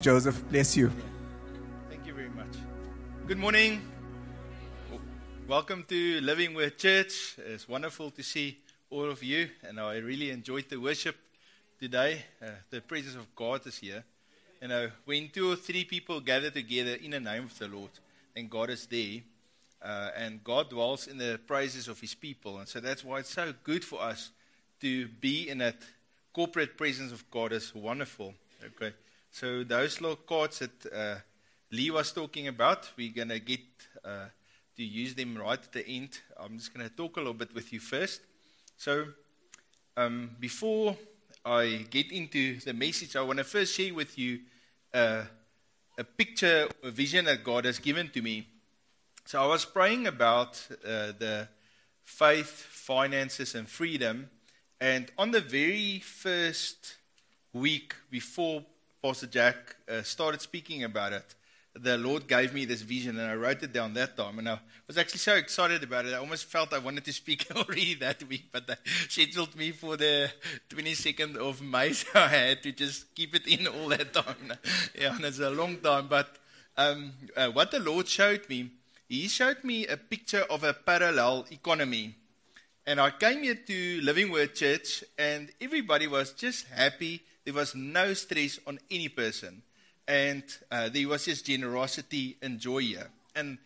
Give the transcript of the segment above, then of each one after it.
Joseph, bless you. Thank you very much. Good morning. Welcome to Living Word Church. It's wonderful to see all of you, and I really enjoyed the worship today. The presence of God is here. You know, when 2 or 3 people gather together in the name of the Lord, then God is there, and God dwells in the praises of His people. And so that's why it's so good for us to be in that corporate presence of God. Is wonderful. Okay. So those little cards that Lee was talking about, we're going to get to use them right at the end. I'm just going to talk a little bit with you first. So before I get into the message, I want to first share with you a picture, a vision that God has given to me. So I was praying about the faith, finances, and freedom. And on the very first week before Pastor Jack started speaking about it, the Lord gave me this vision, and I wrote it down that time. And I was actually so excited about it. I almost felt I wanted to speak already that week, but they scheduled me for the 22nd of May, so I had to just keep it in all that time. Yeah, and it's a long time. But what the Lord showed me, He showed me a picture of a parallel economy. And I came here to Living Word Church, and everybody was just happy. There was no stress on any person. And there was just generosity and joy here. And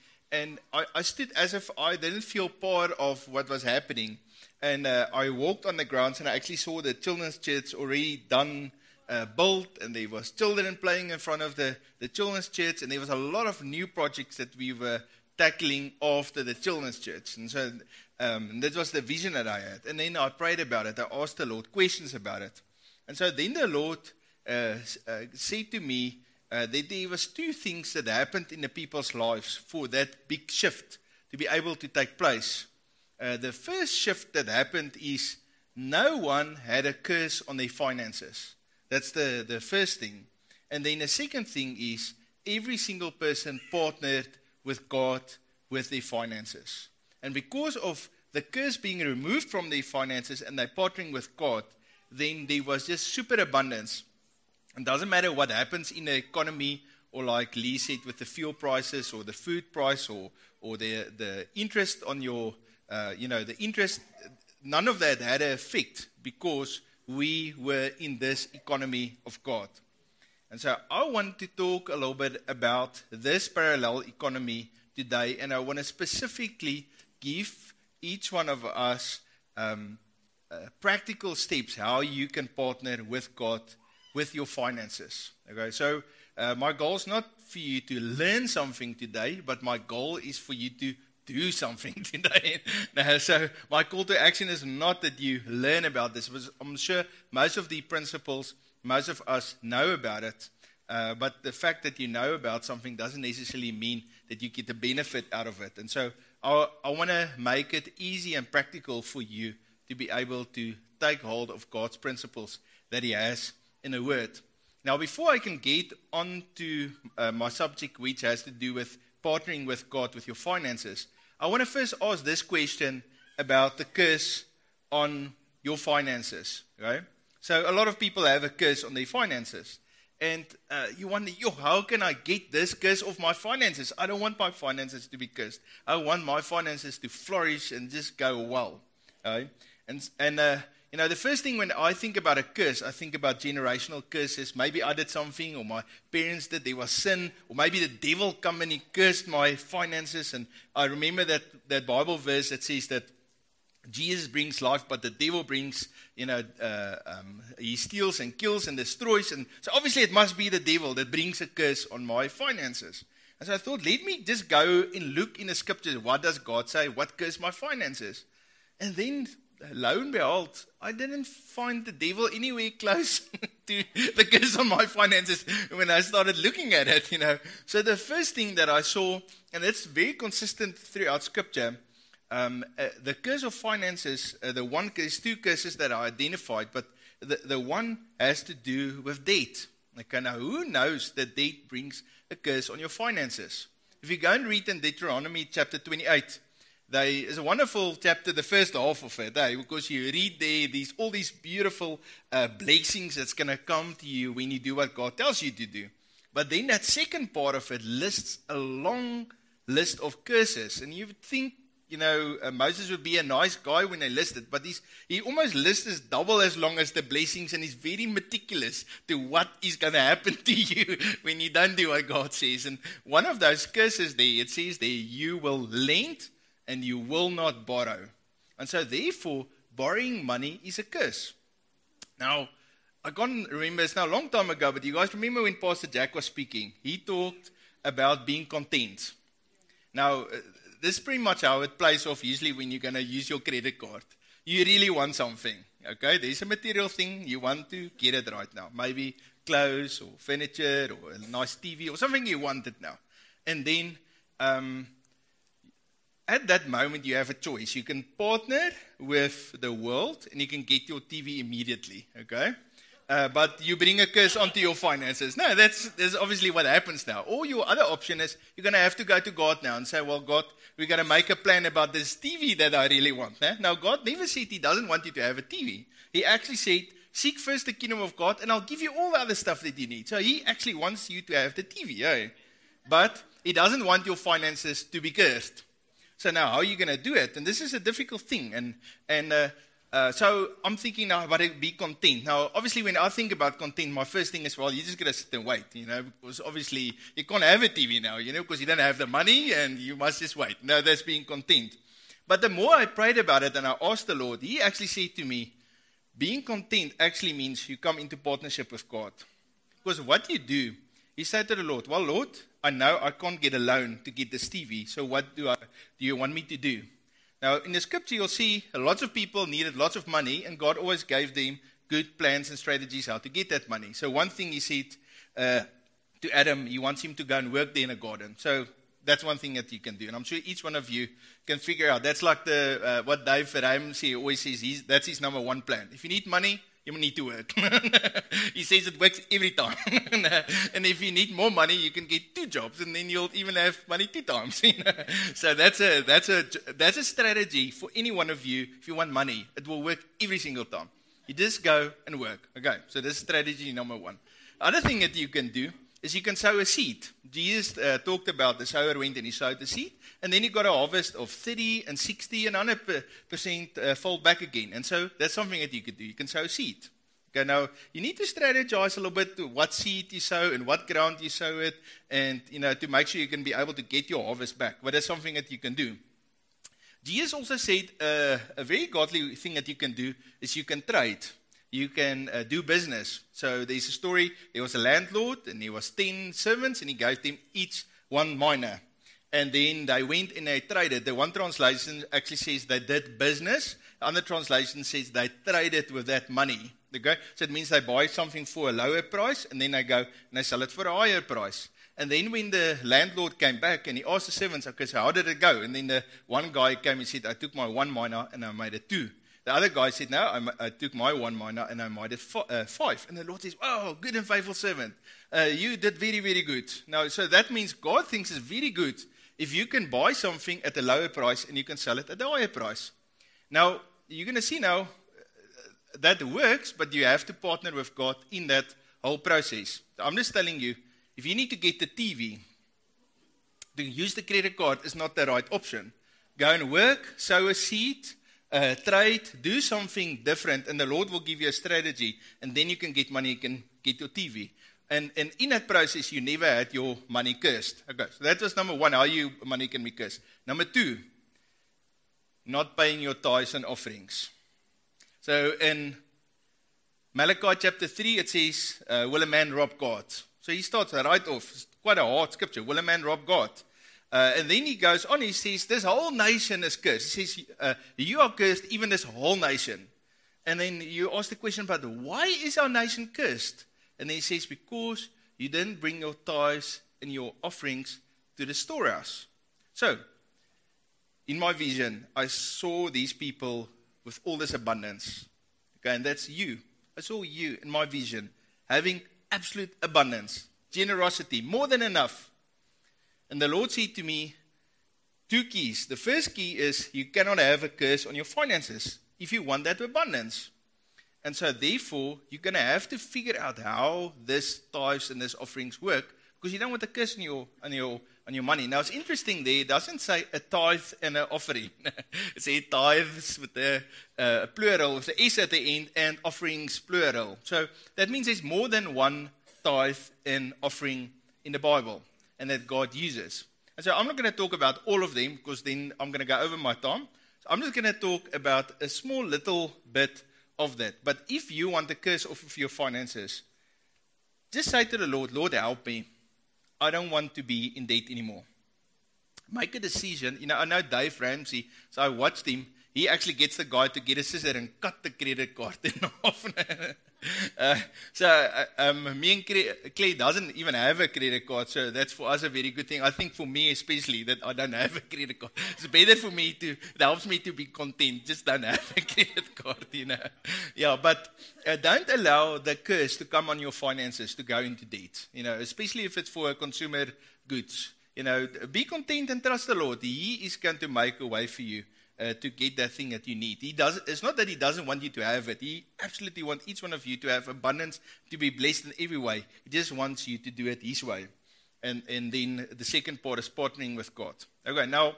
I stood as if I didn't feel part of what was happening. And I walked on the grounds, and I actually saw the children's church already done, built. And there was children playing in front of the children's church. And there was a lot of new projects that we were tackling after the children's church. And so that was the vision that I had. And then I prayed about it. I asked the Lord questions about it. And so then the Lord said to me that there was 2 things that happened in the people's lives for that big shift to be able to take place. The first shift that happened is no one had a curse on their finances. That's the first thing. And then the second thing is every single person partnered with God with their finances. And because of the curse being removed from their finances and they're partnering with God, then there was just superabundance. It doesn't matter what happens in the economy, or like Lee said, with the fuel prices or the food price or the interest on your, the interest, none of that had an effect because we were in this economy of God. And so I want to talk a little bit about this parallel economy today, and I want to specifically give each one of us practical steps how you can partner with God with your finances. Okay, so my goal is not for you to learn something today, but my goal is for you to do something today. So my call to action is not that you learn about this. I'm sure most of the principles, most of us know about it, but the fact that you know about something doesn't necessarily mean that you get the benefit out of it. And so I want to make it easy and practical for you to be able to take hold of God's principles that He has in the Word. Now, before I can get on to my subject, which has to do with partnering with God with your finances, I want to first ask this question about the curse on your finances. Right? So a lot of people have a curse on their finances. And you wonder, how can I get this curse off my finances? I don't want my finances to be cursed. I want my finances to flourish and just go well. Right? And the first thing when I think about a curse, I think about generational curses. Maybe I did something, or my parents did, there was sin, or maybe the devil come and he cursed my finances. And I remember that Bible verse that says that Jesus brings life, but the devil brings, he steals and kills and destroys. And so obviously it must be the devil that brings a curse on my finances. And so I thought, let me just go and look in the scriptures. What does God say? What curse my finances? And then, lo and behold, I didn't find the devil anywhere close to the curse on my finances when I started looking at it, So the first thing that I saw, and it's very consistent throughout scripture, the curse of finances, there's 2 curses that are identified, but the one has to do with debt. Okay, now who knows that debt brings a curse on your finances? If you go and read in Deuteronomy chapter 28, there is a wonderful chapter, the first half of it, because you read there all these beautiful blessings that's going to come to you when you do what God tells you to do. But then that second part of it lists a long list of curses. And you would think, Moses would be a nice guy when they list it, but he almost lists double as long as the blessings, and he's very meticulous to what is going to happen to you when you don't do what God says. And one of those curses there, it says there, you will lend and you will not borrow. And so therefore, borrowing money is a curse. Now, I can't remember, it's now a long time ago, but you guys remember when Pastor Jack was speaking, he talked about being content. Now, this is pretty much how it plays off usually when you're going to use your credit card. You really want something, okay? There's a material thing, you want to get it right now. Maybe clothes or furniture or a nice TV or something you wanted now. And then at that moment you have a choice. You can partner with the world and you can get your TV immediately, okay? But you bring a curse onto your finances. No, that's obviously what happens now. Or your other option is you're going to have to go to God now and say, well, God, we're going to make a plan about this TV that I really want. Eh? Now, God never said He doesn't want you to have a TV. He actually said, seek first the kingdom of God and I'll give you all the other stuff that you need. So He actually wants you to have the TV. Eh? But He doesn't want your finances to be cursed. So now, how are you going to do it? And this is a difficult thing. So I'm thinking now about it, be content. Now, obviously, when I think about content, my first thing is, well, you're just going to sit and wait, because obviously you can't have a TV now, because you don't have the money and you must just wait. No, that's being content. But the more I prayed about it and I asked the Lord, He actually said to me, being content actually means you come into partnership with God. Because what you do, He said to the Lord, well, Lord, I know I can't get a loan to get this TV, so what do you want me to do? Now, in the scripture, you'll see lots of people needed lots of money, and God always gave them good plans and strategies how to get that money. So one thing He said to Adam, He wants him to go and work there in a garden. So that's one thing that you can do. And I'm sure each one of you can figure out. That's like what Dave Verheim always says, that's his number one plan. If you need money, you need to work. He says it works every time. And if you need more money, you can get 2 jobs, and then you'll even have money 2 times. So that's a strategy for any one of you. If you want money, it will work every single time. You just go and work. Okay, so this is strategy number 1. Other thing that you can do is you can sow a seed. Jesus talked about the sower went and he sowed the seed, and then he got a harvest of 30 and 60 and 100% fall back again. And so that's something that you could do. You can sow a seed. Okay, now you need to strategize a little bit to what seed you sow and what ground you sow it, and to make sure you can be able to get your harvest back. But that's something that you can do. Jesus also said a very godly thing that you can do is you can trade. You can do business. So there's a story, there was a landlord and there was 10 servants and he gave them each 1 mina. And then they went and they traded. The one translation actually says they did business. The other translation says they traded with that money. Okay? So it means they buy something for a lower price and then they go and they sell it for a higher price. And then when the landlord came back and he asked the servants, okay, so how did it go? And then the one guy came and said, I took my 1 mina and I made it 2. The other guy said, no, I took my 1 mina and I made it 5. And the Lord says, oh, good and faithful servant. You did very, very good. Now, so that means God thinks it's very good if you can buy something at a lower price and you can sell it at a higher price. Now, you're going to see now that works, but you have to partner with God in that whole process. I'm just telling you, if you need to get the TV, to use the credit card is not the right option. Go and work, sow a seed, trade, do something different, and the Lord will give you a strategy, and then you can get money, you can get your TV. And in that process, you never had your money cursed. Okay, so that was number 1, how your money can be cursed. Number 2, not paying your tithes and offerings. So in Malachi chapter 3, it says, will a man rob God? So he starts right off. It's quite a hard scripture. Will a man rob God? And then he goes on, he says, this whole nation is cursed. He says, you are cursed, even this whole nation. And then you ask the question, but why is our nation cursed? And then he says, because you didn't bring your tithes and your offerings to the storehouse. So, in my vision, I saw these people with all this abundance. Okay, and that's you. I saw you in my vision having absolute abundance, generosity, more than enough. And the Lord said to me, 2 keys. The first key is you cannot have a curse on your finances if you want that abundance. And so therefore, you're going to have to figure out how this tithes and this offerings work because you don't want a curse on your money. Now, it's interesting there, it doesn't say a tithe and an offering. It says tithes with a plural, with the S at the end, and offerings plural. So that means there's more than one tithe and offering in the Bible, and that God uses. And so I'm not going to talk about all of them, because then I'm going to go over my time. So I'm just going to talk about a small little bit of that. But if you want a curse off of your finances, just say to the Lord, Lord, help me. I don't want to be in debt anymore. Make a decision. I know Dave Ramsey, so I watched him. He actually gets the guy to get a scissor and cut the credit card in half. Me and Clay doesn't even have a credit card, so that's for us a very good thing. I think for me especially, that I don't have a credit card. It's better for me it helps me to be content. Just don't have a credit card, Yeah, but don't allow the curse to come on your finances to go into debt. Especially if it's for consumer goods. Be content and trust the Lord. He is going to make a way for you. To get that thing that you need. It's not that he doesn't want you to have it. He absolutely wants each one of you to have abundance, to be blessed in every way. He just wants you to do it his way. And then the second part is partnering with God. Okay, now,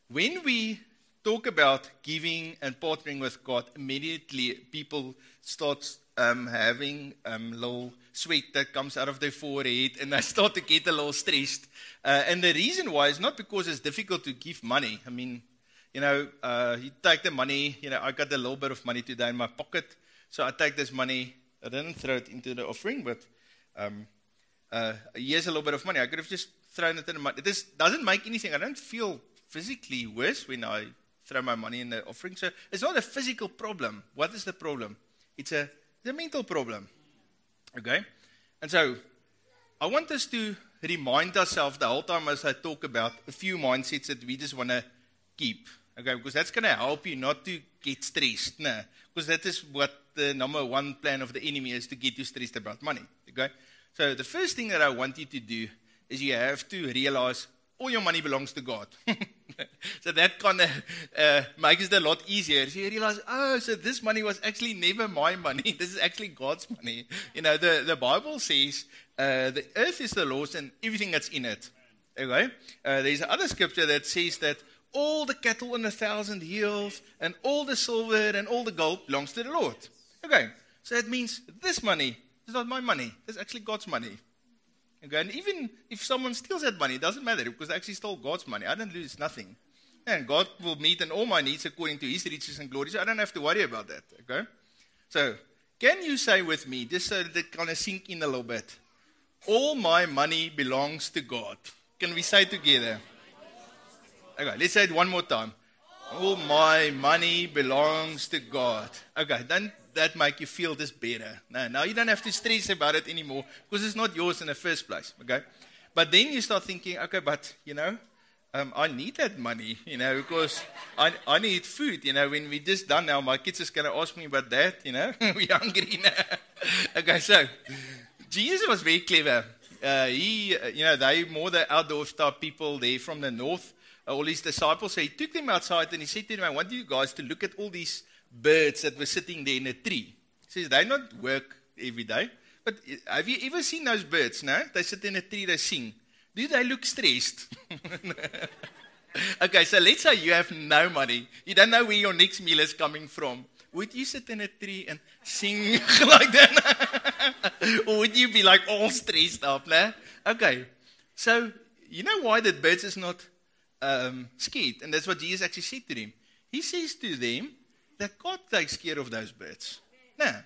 when we talk about giving and partnering with God, immediately people start having a little sweat that comes out of their forehead, and they start to get a little stressed. And the reason why is not because it's difficult to give money. I mean, you take the money, I got a little bit of money today in my pocket, so I take this money, I didn't throw it into the offering, but here's a little bit of money. I could have just thrown it in the money. This doesn't make anything. I don't feel physically worse when I throw my money in the offering, so it's not a physical problem. What is the problem? It's a mental problem, okay? And so, I want us to remind ourselves the whole time as I talk about a few mindsets that we just want to keep. Okay, because that's going to help you not to get stressed. No, because that is what the number one plan of the enemy is, to get you stressed about money. Okay, so the first thing that I want you to do is you have to realize all your money belongs to God. So that kind of makes it a lot easier. So you realize, so this money was actually never my money. This is actually God's money. The Bible says the earth is the Lord's and everything that's in it. Okay, there's another scripture that says that all the cattle on 1,000 hills, and all the silver and all the gold belongs to the Lord. Okay, so that means this money is not my money. It's actually God's money. Okay, and even if someone steals that money, it doesn't matter, because I actually stole God's money. I don't lose nothing. And God will meet in all my needs according to his riches and glory, so I don't have to worry about that. Okay, so can you say with me, just so that it kind of sink in a little bit, all my money belongs to God? Can we say it together? Okay, let's say it one more time. All my money belongs to God. Okay, then that make you feel this better. No, now you don't have to stress about it anymore, because it's not yours in the first place. Okay, but then you start thinking, okay, but I need that money, because I need food. When we just done now, my kids is going to ask me about that. We're hungry now. Okay, so Jesus was very clever. They more the outdoor type people. They're from the north. All his disciples, so he took them outside and he said to them, I want you guys to look at all these birds that were sitting there in a tree. He says, they not work every day, but have you ever seen those birds, no? They sit in a tree, they sing. Do they look stressed? Okay, so let's say you have no money. You don't know where your next meal is coming from. Would you sit in a tree and sing like that? Or would you be like all stressed up, no? Okay, so you know why the birds is not scared, and that's what Jesus actually said to them. He says to them that God takes care of those birds. Now,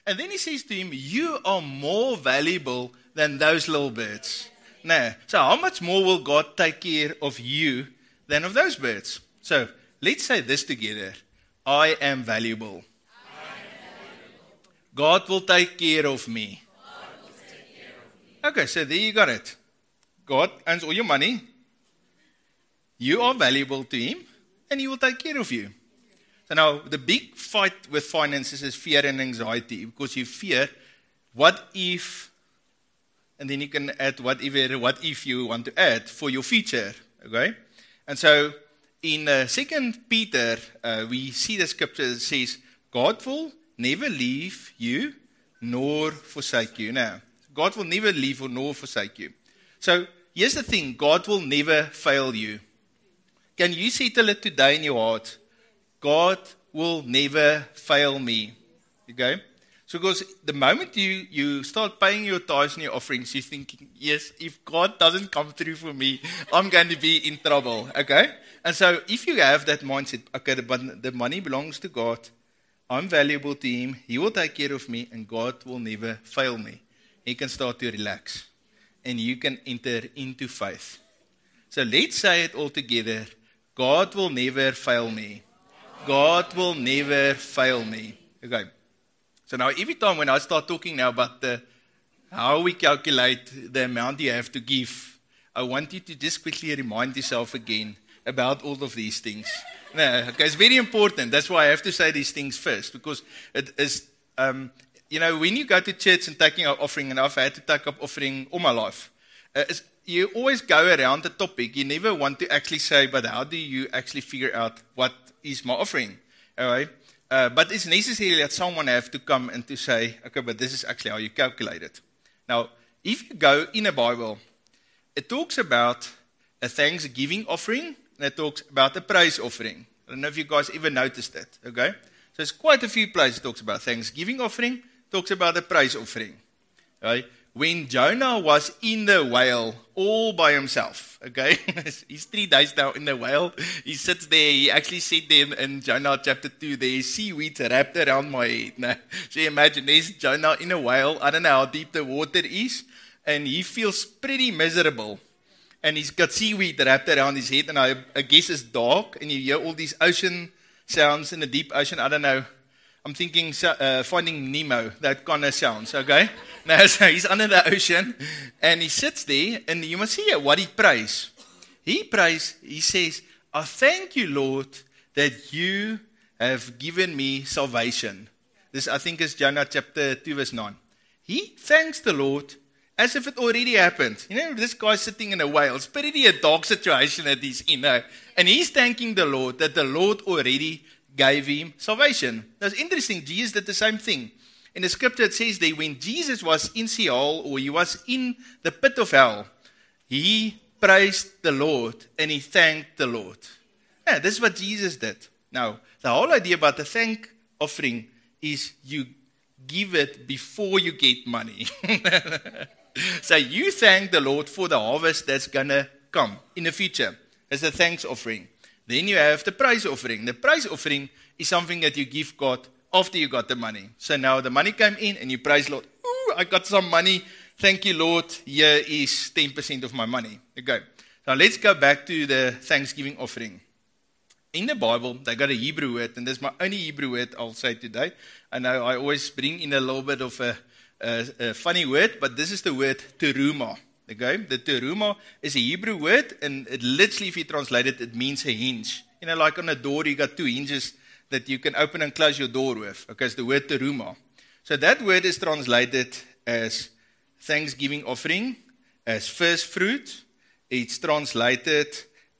and then he says to him, you are more valuable than those little birds. Now, so how much more will God take care of you than of those birds? So let's say this together. I am valuable. God will take care of me. Okay, so there you got it. God owns all your money. You are valuable to him, and he will take care of you. So now, the big fight with finances is fear and anxiety, because you fear, what if, and then you can add whatever, what if you want to add for your future, okay? And so, in 2 Peter, we see the scripture that says, God will never leave you nor forsake you. Now, God will never leave or nor forsake you. So here's the thing, God will never fail you. Can you settle it today in your heart? God will never fail me. Okay? So because the moment you start paying your tithes and your offerings, you're thinking, yes, if God doesn't come through for me, I'm going to be in trouble. Okay? And so if you have that mindset, okay, the money belongs to God, I'm valuable to Him, He will take care of me, and God will never fail me. You can start to relax, and you can enter into faith. So let's say it all together. God will never fail me. God will never fail me. Okay. So now every time when I start talking now about how we calculate the amount you have to give, I want you to just quickly remind yourself again about all of these things. No, okay, it's very important. That's why I have to say these things first, because it is, when you go to church and taking up offering, and I've had to take up offering all my life, you always go around the topic. You never want to actually say, but how do you actually figure out what is my offering? All right? But it's necessary that someone have to come and to say, okay, but this is actually how you calculate it. Now, if you go in a Bible, it talks about a thanksgiving offering, and it talks about a praise offering. I don't know if you guys ever noticed that, okay? So it's quite a few places it talks about thanksgiving offering, talks about a praise offering, right? When Jonah was in the whale all by himself, okay? He's 3 days now in the whale. He sits there. He actually said there in Jonah chapter 2, there's seaweed wrapped around my head. Now, so you imagine there's Jonah in a whale. I don't know how deep the water is. And he feels pretty miserable. And he's got seaweed wrapped around his head. And I guess it's dark. And you hear all these ocean sounds in the deep ocean. I don't know. I'm thinking Finding Nemo, that kind of sounds, okay? Now, so he's under the ocean, and he sits there, and you must hear what he prays. He says, I thank you, Lord, that you have given me salvation. This, I think, is Jonah chapter 2, verse 9. He thanks the Lord as if it already happened. You know, this guy's sitting in a whale. It's pretty a dark situation that he's in. And he's thanking the Lord that the Lord already gave him salvation. That's interesting. Jesus did the same thing. In the scripture it says that when Jesus was in Sheol, or he was in the pit of hell, he praised the Lord and he thanked the Lord. Yeah, this is what Jesus did. Now, the whole idea about the thank offering is you give it before you get money. So you thank the Lord for the harvest that's going to come in the future as a thanks offering. Then you have the praise offering. The praise offering is something that you give God after you got the money. So now the money came in and you praise Lord. Ooh, I got some money. Thank you, Lord. Here is 10% of my money. Okay. Now let's go back to the Thanksgiving offering. In the Bible, they got a Hebrew word, and that's my only Hebrew word I'll say today. I know I always bring in a little bit of a funny word, but this is the word teruma. Okay, the teruma is a Hebrew word, and it literally, if you translate it, it means a hinge. You know, like on a door, you got 2 hinges that you can open and close your door with. Okay, it's the word teruma. So that word is translated as thanksgiving offering, as first fruit. It's translated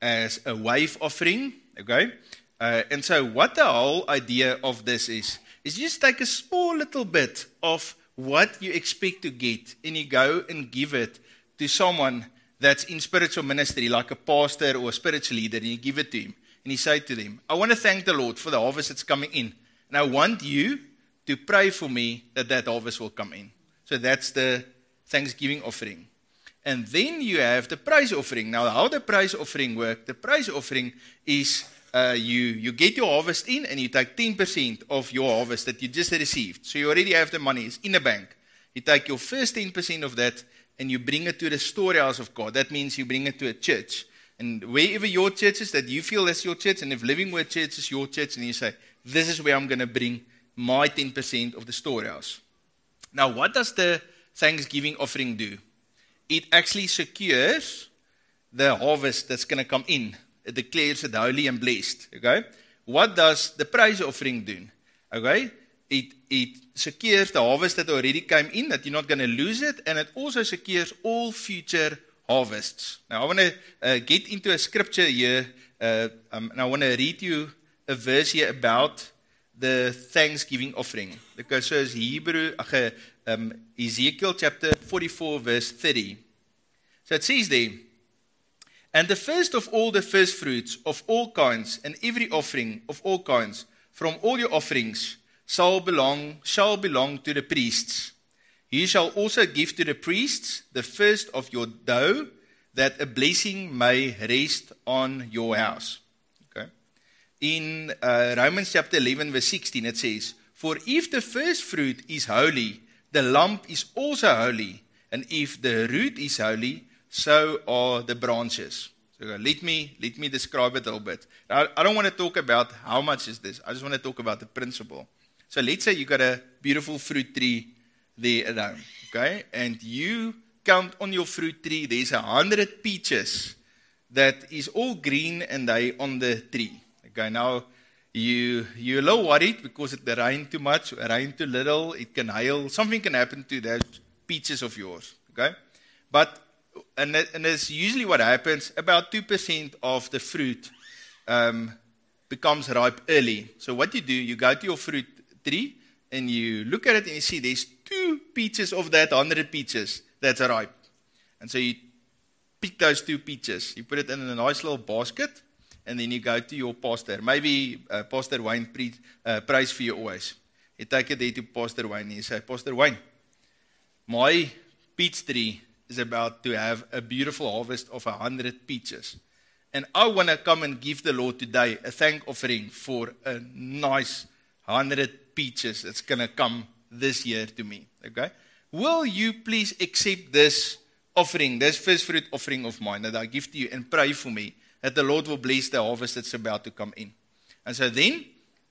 as a wave offering. Okay, and so what the whole idea of this is just take a small little bit of what you expect to get, and you go and give it to someone that's in spiritual ministry, like a pastor or a spiritual leader, and you give it to him. And you say to them, I want to thank the Lord for the harvest that's coming in. And I want you to pray for me that that harvest will come in. So that's the thanksgiving offering. And then you have the praise offering. Now, how the praise offering works, the praise offering is you get your harvest in, and you take 10% of your harvest that you just received. So you already have the money, it's in the bank. You take your first 10% of that, and you bring it to the storehouse of God. That means you bring it to a church. And wherever your church is, that you feel that's your church, and if Living Word Church is your church, and you say, this is where I'm going to bring my 10% of the storehouse. Now, what does the thanksgiving offering do? It actually secures the harvest that's going to come in. It declares it holy and blessed. Okay? What does the praise offering do? Okay? It secures the harvest that already came in, that you're not going to lose it, and it also secures all future harvests. Now, I want to get into a scripture here, and I want to read you a verse here about the thanksgiving offering. Okay, so it's Ezekiel chapter 44, verse 30. So it says there, and the first of all the first fruits of all kinds, and every offering of all kinds, from all your offerings, shall belong to the priests. You shall also give to the priests the first of your dough, that a blessing may rest on your house. Okay. In Romans chapter 11, verse 16, it says, for if the first fruit is holy, the lump is also holy, and if the root is holy, so are the branches. So let me describe it a little bit. I don't want to talk about how much is this. I just want to talk about the principle. So let's say you got a beautiful fruit tree there at home, okay? And you count on your fruit tree, there's 100 peaches that is all green and they on the tree. Okay, now you're a little worried because it rained too much, rained too little, it can hail, something can happen to those peaches of yours, okay? But, and that's usually what happens, about 2% of the fruit becomes ripe early. So what you do, you go to your fruit tree and you look at it and you see there's 2 peaches of that 100 peaches that's ripe. And so you pick those 2 peaches, you put it in a nice little basket, and then you go to your pastor. Maybe Pastor Wayne prays for you always. You take it there to Pastor Wayne and you say, Pastor Wayne, my peach tree is about to have a beautiful harvest of 100 peaches. And I want to come and give the Lord today a thank offering for a nice 100 peaches that's going to come this year to me. Okay? Will you please accept this offering, this first fruit offering of mine that I give to you, and pray for me that the Lord will bless the harvest that's about to come in. And so then,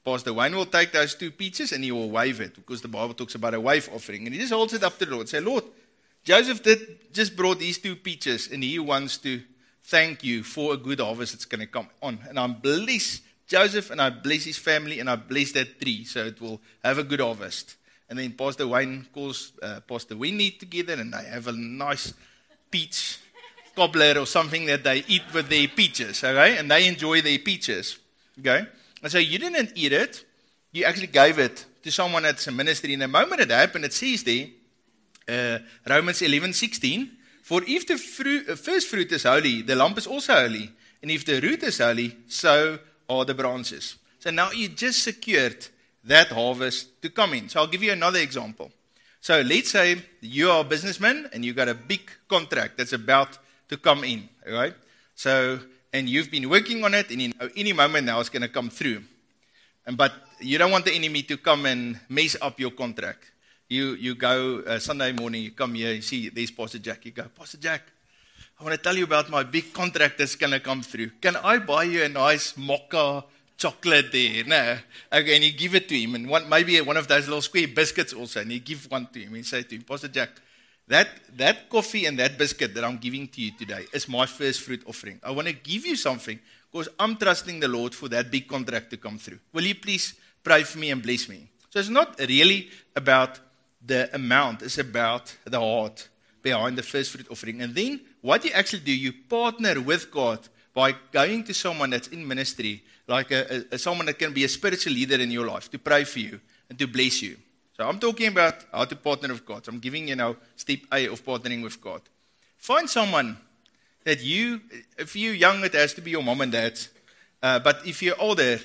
Pastor Wayne will take those 2 peaches and he will wave it, because the Bible talks about a wave offering. And he just holds it up to the Lord. Say, Lord, Joseph just brought these 2 peaches and he wants to thank you for a good harvest that's going to come on. And I bless Joseph and I bless his family and I bless that tree so it will have a good harvest. And then Pastor Wayne calls Pastor Winnie together and they have a nice peach cobbler or something that they eat with their peaches, okay? And they enjoy their peaches, okay? And so you didn't eat it, you actually gave it to someone that's a ministry. In the moment it happened, it says there, Romans 11:16, for if the first fruit is holy, the lump is also holy. And if the root is holy, so are the branches. So now you just secured that harvest to come in. So I'll give you another example. So let's say you are a businessman and you got a big contract that's about to come in, right? So, and you've been working on it, and you know, any moment now it's going to come through. But you don't want the enemy to come and mess up your contract. You go Sunday morning, you come here, you see there's Pastor Jack. You go, Pastor Jack, I want to tell you about my big contract that's going to come through. Can I buy you a nice mocha chocolate there? No. Okay, and you give it to him, and maybe one of those little square biscuits also, and you give one to him, and you say to him, Pastor Jack, that coffee and that biscuit that I'm giving to you today is my first fruit offering. I want to give you something because I'm trusting the Lord for that big contract to come through. Will you please pray for me and bless me? So it's not really about the amount, it's about the heart behind the first fruit offering. And then what you actually do, you partner with God by going to someone that's in ministry, like someone that can be a spiritual leader in your life, to pray for you and to bless you. So I'm talking about how to partner with God. So I'm giving you now step A of partnering with God. Find someone that if you're young, it has to be your mom and dad. But if you're older,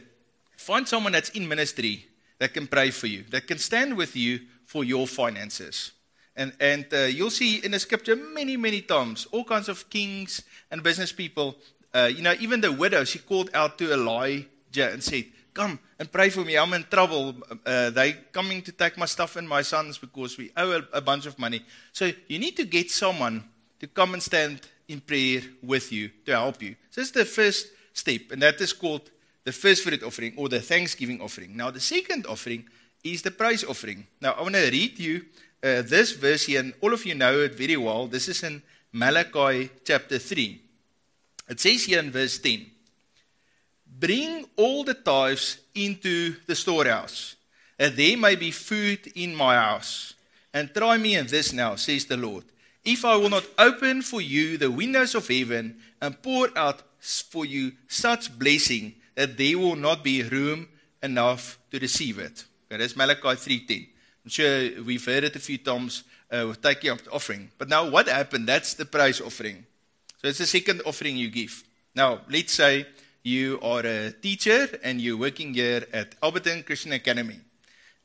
find someone that's in ministry that can pray for you, that can stand with you for your finances. And you'll see in the scripture many, many times, all kinds of kings and business people, even the widow, she called out to Elijah and said, come and pray for me, I'm in trouble. They coming to take my stuff and my sons because we owe a bunch of money. So you need to get someone to come and stand in prayer with you to help you. So that's the first step, and that is called the first fruit offering or the thanksgiving offering. Now the second offering is the praise offering. Now I want to read you this verse here, and all of you know it very well. This is in Malachi chapter 3. It says here in verse 10, bring all the tithes into the storehouse, that there may be food in my house. And try me in this now, says the Lord, if I will not open for you the windows of heaven and pour out for you such blessing that there will not be room enough to receive it. Okay, that's Malachi 3:10. I'm sure we've heard it a few times take care of the offering. But now what happened? That's the prize offering. So it's the second offering you give. Now, let's say you are a teacher and you're working here at Alberton Christian Academy.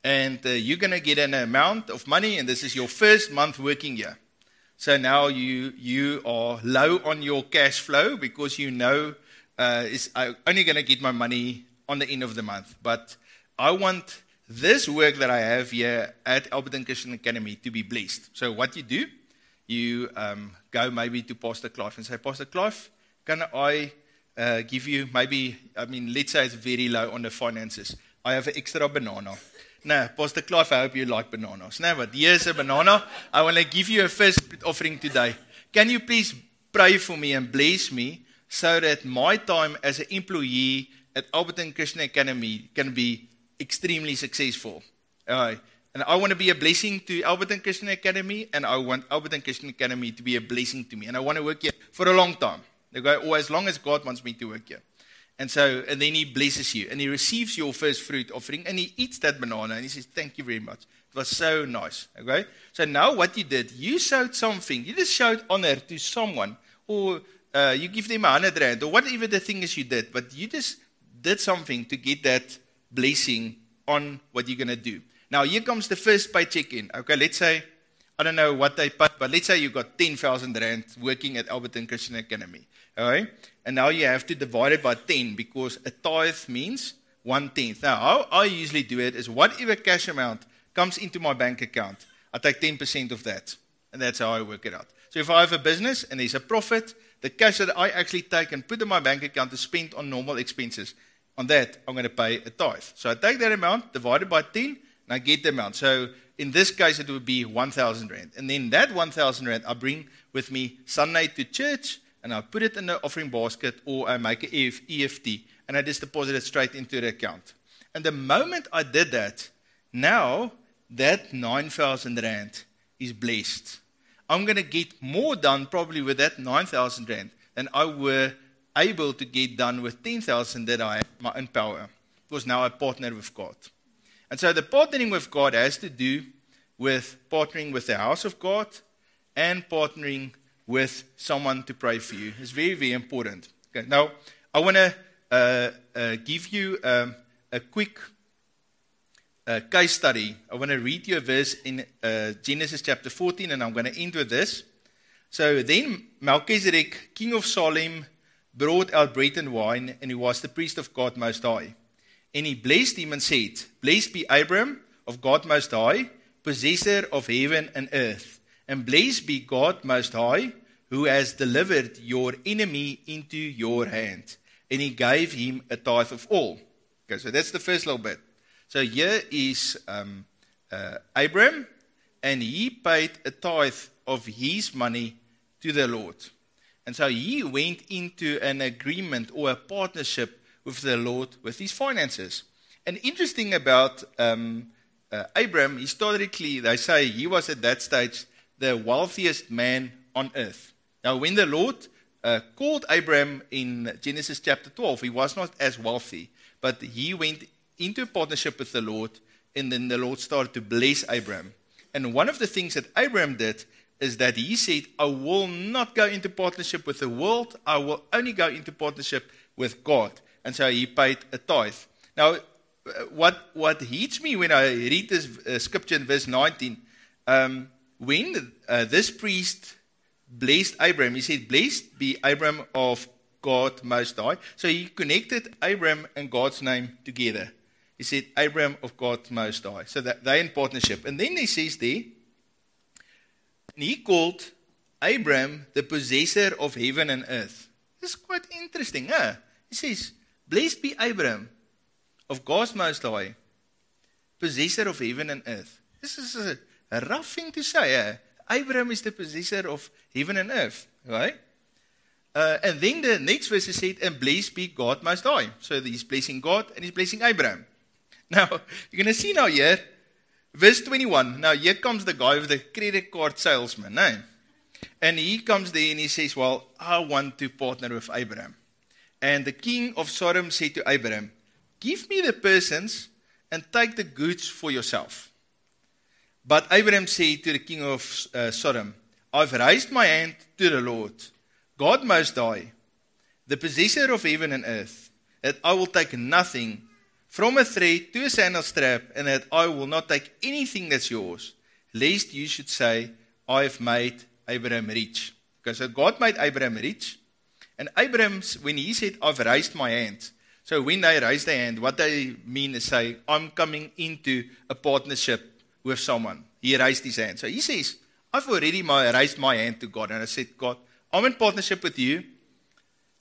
And you're going to get an amount of money, and this is your first month working here. So now you are low on your cash flow because you know I'm only going to get my money on the end of the month. But I want this work that I have here at Alberton Christian Academy to be blessed. So what you do, you go maybe to Pastor Clive and say, Pastor Clive, can I give you let's say it's very low on the finances. I have an extra banana. No, Pastor Clive, I hope you like bananas. No, but here's a banana. I want to give you a first offering today. Can you please pray for me and bless me so that my time as an employee at Alberton Christian Academy can be extremely successful? And I want to be a blessing to Alberton Christian Academy, and I want Alberton Christian Academy to be a blessing to me. And I want to work here for a long time. Or as long as God wants me to work here. And then he blesses you, and he receives your first fruit offering, and he eats that banana, and he says, thank you very much. It was so nice. Okay? So now what you did, you showed something. You just showed honor to someone, or you give them 100 rand, or whatever the thing is you did, but you just did something to get that blessing on what you're going to do. Now, here comes the first paycheck in. Okay, let's say, I don't know what they paid, but let's say you got 10,000 rand working at Alberton Christian Academy. All right? And now you have to divide it by 10 because a tithe means 1/10. Now, how I usually do it is whatever cash amount comes into my bank account, I take 10% of that. And that's how I work it out. So if I have a business and there's a profit, the cash that I actually take and put in my bank account is spent on normal expenses. On that, I'm going to pay a tithe. So I take that amount, divide it by 10, and I get the amount. So in this case, it would be 1,000 rand. And then that 1,000 rand I bring with me Sunday to church, and I put it in the offering basket, or I make an EFT, and I just deposit it straight into the account. And the moment I did that, now that 9,000 rand is blessed. I'm going to get more done probably with that 9,000 rand than I were able to get done with 10,000 that I have my own power, because now I partner with God. And so the partnering with God has to do with partnering with the house of God and partnering with someone to pray for you. It's very, very important. Okay, now, I want to give you a quick case study. I want to read you a verse in Genesis chapter 14, and I'm going to end with this. So then Melchizedek, king of Salem, brought out bread and wine, and he was the priest of God Most High. And he blessed him and said, Blessed be Abram of God Most High, possessor of heaven and earth. And blessed be God Most High, who has delivered your enemy into your hand. And he gave him a tithe of all. Okay, so that's the first little bit. So here is Abram, and he paid a tithe of his money to the Lord. And so he went into an agreement or a partnership with the Lord with his finances. And interesting about Abram, historically, they say he was at that stage the wealthiest man on earth. Now, when the Lord called Abram in Genesis chapter 12, he was not as wealthy, but he went into a partnership with the Lord, and then the Lord started to bless Abram. And one of the things that Abram did is that he said, I will not go into partnership with the world, I will only go into partnership with God. And so he paid a tithe. Now, what hits me when I read this scripture in verse 19, when this priest blessed Abram, he said, Blessed be Abram of God Most High. So he connected Abram and God's name together. He said, Abram of God Most High. So that they're in partnership. And then he says there, and he called Abram the possessor of heaven and earth. This is quite interesting, huh? He says, Blessed be Abram of God's Most High, possessor of heaven and earth. This is a rough thing to say, huh? Abram is the possessor of heaven and earth, right? And then the next verse is said, and blessed be God Most High. So he's blessing God and he's blessing Abram. Now, you're going to see now here, verse 21. Now, here comes the guy with the credit card salesman. Eh? And he comes there and he says, well, I want to partner with Abram. And the king of Sodom said to Abram, give me the persons and take the goods for yourself. But Abraham said to the king of Sodom, I've raised my hand to the Lord, God Most High, the possessor of heaven and earth, that I will take nothing from a thread to a sandal strap, and that I will not take anything that's yours, lest you should say, I have made Abraham rich. Okay, so God made Abraham rich, and Abraham, when he said, I've raised my hand, so when they raise their hand, what they mean is say, I'm coming into a partnership with someone. He raised his hand. So he says, I've already raised my hand to God, and I said, God, I'm in partnership with you,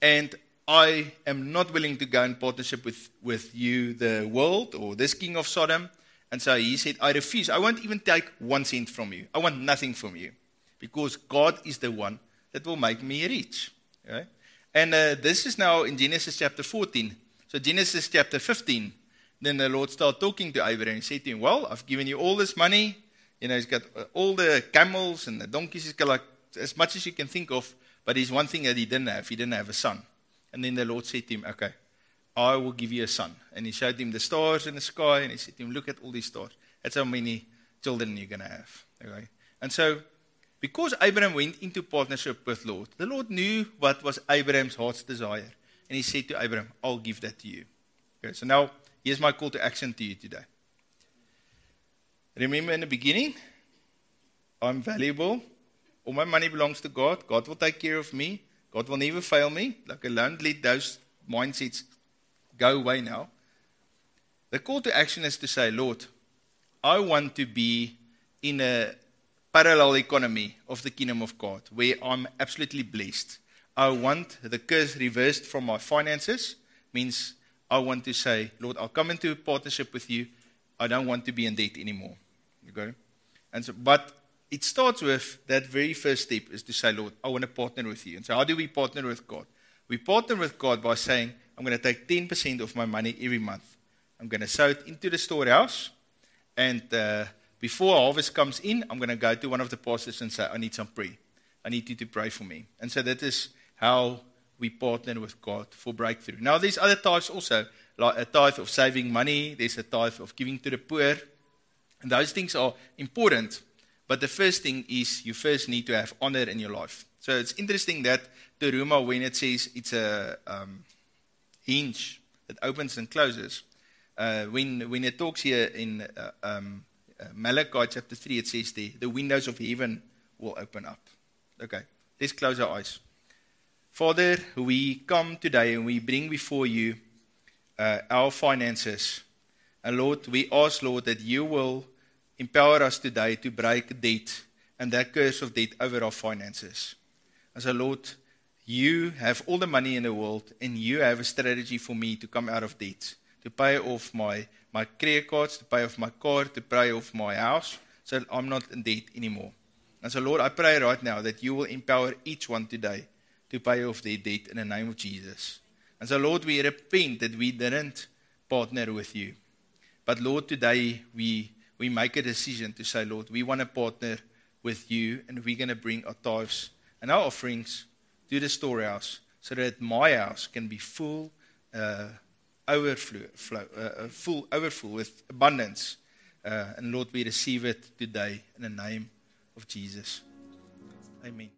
and I am not willing to go in partnership with you, the world, or this king of Sodom. And so he said, I refuse. I won't even take 1 cent from you. I want nothing from you. Because God is the one that will make me rich. Okay? And this is now in Genesis chapter 14. So Genesis chapter 15, then the Lord started talking to Abraham. He said to him, well, I've given you all this money. You know, he's got all the camels and the donkeys. He's got like as much as you can think of. But there's one thing that he didn't have. He didn't have a son. And then the Lord said to him, okay, I will give you a son. And he showed him the stars in the sky, and he said to him, look at all these stars. That's how many children you're going to have. Okay? And so, because Abraham went into partnership with Lord, the Lord knew what was Abraham's heart's desire. And he said to Abraham, I'll give that to you. Okay, so now, here's my call to action to you today. Remember in the beginning, I'm valuable. All my money belongs to God. God will take care of me. God will never fail me. Like alone, let those mindsets go away now. The call to action is to say, Lord, I want to be in a parallel economy of the kingdom of God, where I'm absolutely blessed. I want the curse reversed from my finances. Means I want to say, Lord, I'll come into a partnership with you. I don't want to be in debt anymore. Okay? And so, but it starts with that very first step is to say, Lord, I want to partner with you. And so how do we partner with God? We partner with God by saying, I'm going to take 10% of my money every month. I'm going to sow it into the storehouse. And before harvest comes in, I'm going to go to one of the pastors and say, I need some prayer. I need you to pray for me. And so that is how we partner with God for breakthrough. Now, there's other tithes also, like a tithe of saving money. There's a tithe of giving to the poor. And those things are important. But the first thing is you first need to have honor in your life. So it's interesting that the Ruma, when it says it's a hinge that opens and closes, when it talks here in Malachi chapter 3, it says there, the windows of heaven will open up. Okay, let's close our eyes. Father, we come today and we bring before you our finances. And Lord, we ask, Lord, that you will empower us today to break debt and that curse of debt over our finances. And so, Lord, you have all the money in the world and you have a strategy for me to come out of debt, to pay off my credit cards, to pay off my car, to pay off my house, so that I'm not in debt anymore. And so, Lord, I pray right now that you will empower each one today to pay off their debt in the name of Jesus. And so, Lord, we repent that we didn't partner with you. But, Lord, today we make a decision to say, Lord, we want to partner with you, and we're going to bring our tithes and our offerings to the storehouse so that my house can be full overflow with abundance. And Lord, we receive it today in the name of Jesus. Amen.